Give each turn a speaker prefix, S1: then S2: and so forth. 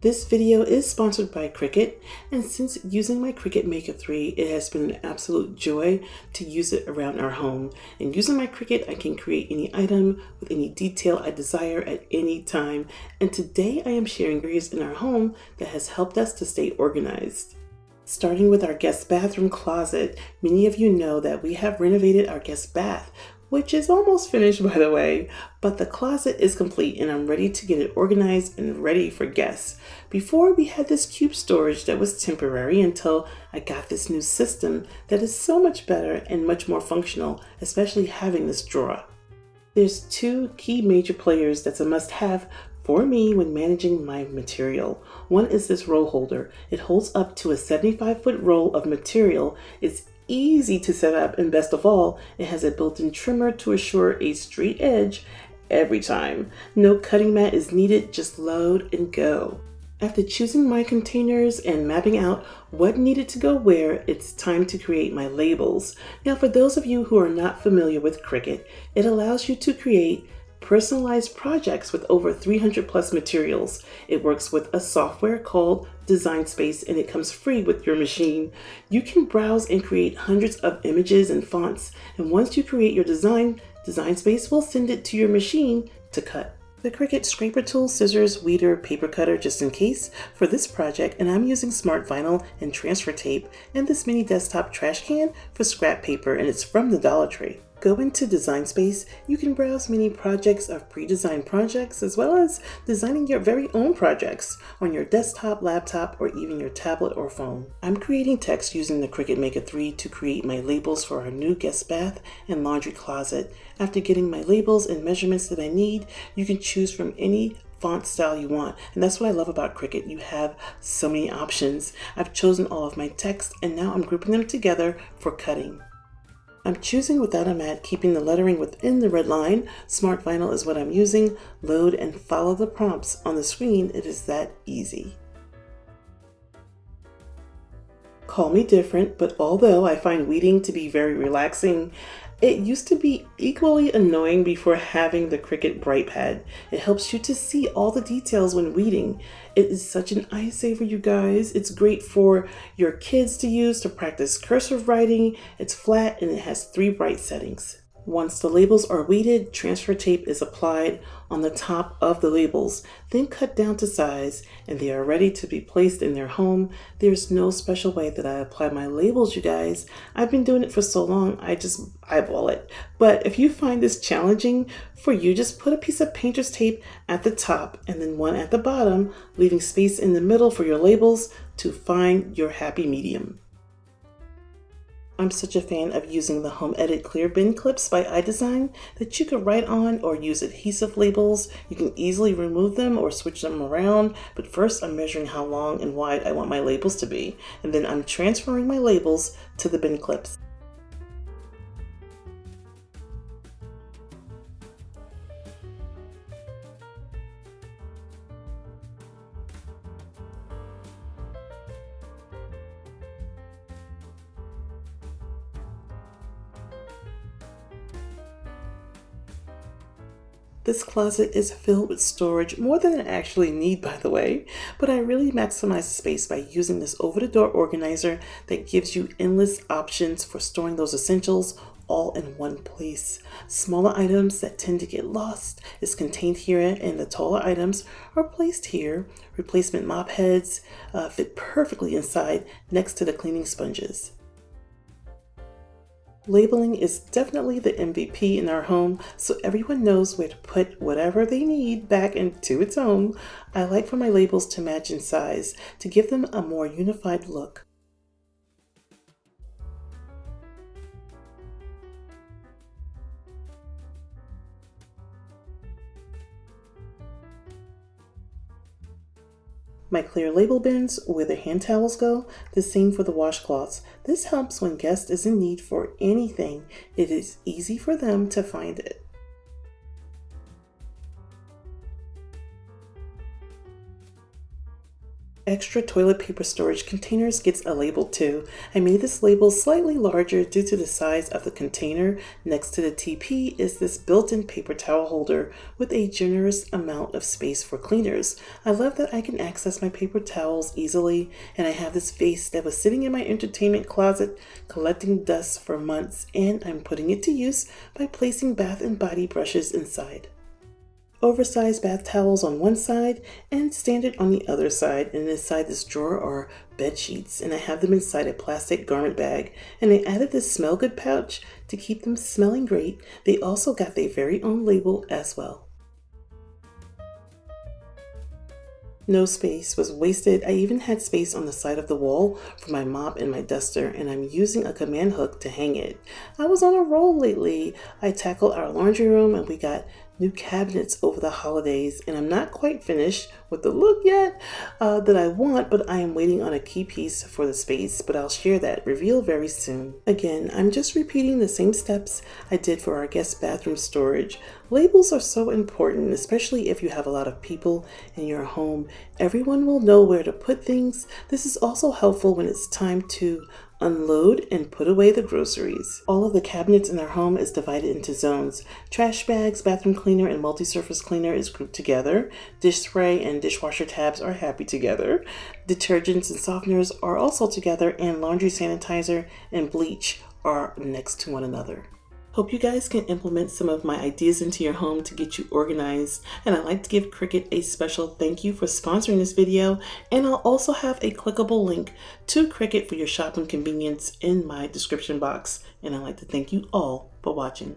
S1: This video is sponsored by Cricut, and since using my Cricut Maker 3, it has been an absolute joy to use it around our home. And using my Cricut, I can create any item with any detail I desire at any time. And today I am sharing areas in our home that has helped us to stay organized. Starting with our guest bathroom closet, many of you know that we have renovated our guest bath, which is almost finished by the way, but the closet is complete and I'm ready to get it organized and ready for guests. Before, we had this cube storage that was temporary until I got this new system that is so much better and much more functional, especially having this drawer. There's two key major players that's a must-have for me when managing my material. One is this roll holder. It holds up to a 75-foot roll of material. It's easy to set up, and best of all, it has a built-in trimmer to assure a straight edge every time. No cutting mat is needed, just load and go. After choosing my containers and mapping out what needed to go where, it's time to create my labels. Now, for those of you who are not familiar with Cricut, it allows you to create personalized projects with over 300 plus materials. It works with a software called Design Space, and it comes free with your machine. You can browse and create hundreds of images and fonts, and once you create your design, Design Space will send it to your machine to cut. The Cricut scraper tool, scissors, weeder, paper cutter just in case for this project, and I'm using smart vinyl and transfer tape, and this mini desktop trash can for scrap paper, and it's from the Dollar Tree. Go into Design Space. You can browse many projects of pre-designed projects as well as designing your very own projects on your desktop, laptop, or even your tablet or phone. I'm creating text using the Cricut Maker 3 to create my labels for our new guest bath and laundry closet. After getting my labels and measurements that I need, you can choose from any font style you want, and that's what I love about Cricut. You have so many options. I've chosen all of my text and now I'm grouping them together for cutting. I'm choosing without a mat, keeping the lettering within the red line. Smart vinyl is what I'm using. Load and follow the prompts on the screen. It is that easy. Call me different, but although I find weeding to be very relaxing, it used to be equally annoying before having the Cricut Bright Pad. It helps you to see all the details when weeding. It is such an eye saver, you guys. It's great for your kids to use to practice cursive writing. It's flat and it has 3 bright settings. Once the labels are weeded, transfer tape is applied on the top of the labels, then cut down to size, and they are ready to be placed in their home. There's no special way that I apply my labels, you guys. I've been doing it for so long, I just eyeball it. But if you find this challenging for you, just put a piece of painter's tape at the top and then one at the bottom, leaving space in the middle for your labels to find your happy medium. I'm such a fan of using the Home Edit Clear Bin clips by iDesign that you can write on or use adhesive labels. You can easily remove them or switch them around, but first I'm measuring how long and wide I want my labels to be, and then I'm transferring my labels to the bin clips. This closet is filled with storage, more than I actually need, by the way, but I really maximize the space by using this over-the-door organizer that gives you endless options for storing those essentials all in one place. Smaller items that tend to get lost is contained here, and the taller items are placed here. Replacement mop heads fit perfectly inside next to the cleaning sponges. Labeling is definitely the MVP in our home, so everyone knows where to put whatever they need back into its home. I like for my labels to match in size to give them a more unified look. My clear label bins where the hand towels go, the same for the washcloths. This helps when guest is in need for anything. It is easy for them to find it. extra toilet paper storage containers gets a label too. I made this label slightly larger due to the size of the container. Next to the TP is this built-in paper towel holder with a generous amount of space for cleaners. I love that I can access my paper towels easily, and I have this vase that was sitting in my entertainment closet collecting dust for months, and I'm putting it to use by placing Bath and Body brushes inside. Oversized bath towels on one side and standard on the other side, and inside this drawer are bed sheets, and I have them inside a plastic garment bag, and I added this smell good pouch to keep them smelling great. They also got their very own label as well. No space was wasted. I even had space on the side of the wall for my mop and my duster, and I'm using a command hook to hang it. I was on a roll lately. I tackled our laundry room and we got new cabinets over the holidays, and I'm not quite finished with the look yet that I want, but I am waiting on a key piece for the space, but I'll share that reveal very soon. Again, I'm just repeating the same steps I did for our guest bathroom storage. Labels are so important, especially if you have a lot of people in your home. Everyone will know where to put things. This is also helpful when it's time to unload and put away the groceries. All of the cabinets in our home is divided into zones. Trash bags, bathroom cleaner, and multi-surface cleaner is grouped together. Dish spray and dishwasher tabs are happy together. Detergents and softeners are also together, and laundry sanitizer and bleach are next to one another. Hope you guys can implement some of my ideas into your home to get you organized, and I'd like to give Cricut a special thank you for sponsoring this video, and I'll also have a clickable link to Cricut for your shopping convenience in my description box, and I'd like to thank you all for watching.